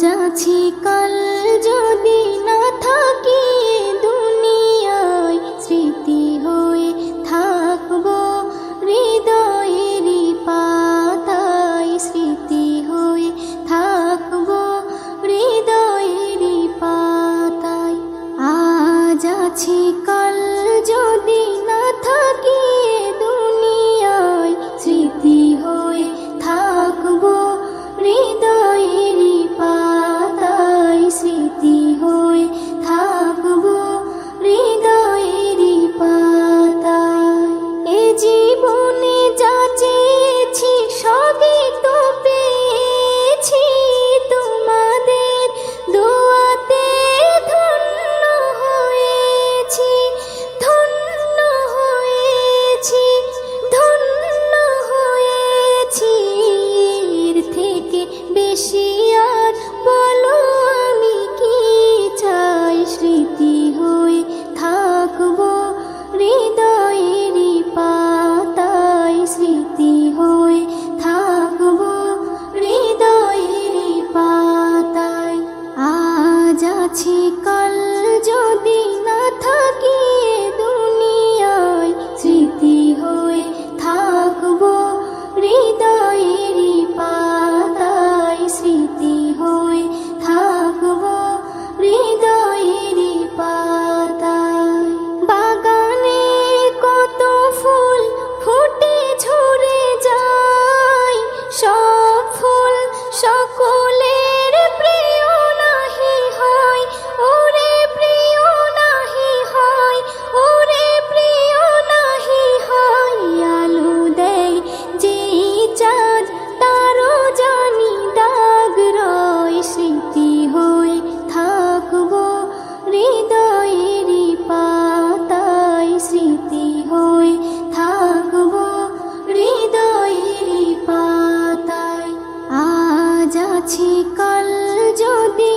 যাচ্ছি কাল যদি না থাকি দুনিয়ায়, স্মৃতি হয়ে থাকবো হৃদয়েরই পাতায়, স্মৃতি হয়ে থাকবো হৃদয়েরই পাতায়। আজ আছি কাল যদি না থাকি দুনিয়ায়, স্মৃতি হয়ে থাকবো হৃদয়েরই পাতায়, স্মৃতি হয়ে থাকবো হৃদয়েরই পাতায়। এ জীবনে যা চেয়েছি সবই তো পেয়েছি, তোমাদের দোয়াতে ধন্য হয়েছি, ধন্য হয়েছি, ধন্য হয়েছি। এর থেকে বেশি আর বলো আমি কি চাই, স্মৃতি হয়ে থাকবো হৃদয়েরই পাতায়, স্মৃতি হয়ে থাকবো হৃদয়েরই পাতায়। আজ আছি কাল যদি না থাকি দুনিয়ায়, স্মৃতি হয়ে থাকবো হৃদয়েরই পাতায়, স্মৃতি হয়ে থাকবো হৃদয়েরই পাতায়। বাগানে কত ফুল ফুটে ঝরে যায়, সব ফুল সকলের প্রিয় নাহি হয়, ওরে প্রিয় নাহি হয়, ওরে প্রিয় নাহি হয়। আলো দেয় যে চাঁদ তারও জানি দাগ রয়, স্মৃতি হয়ে থাকবো হৃদয়েরই পাতায়, স্মৃতি হয়ে থাকবো হৃদয়েরই পাতায়। আজ আছি কাল যদি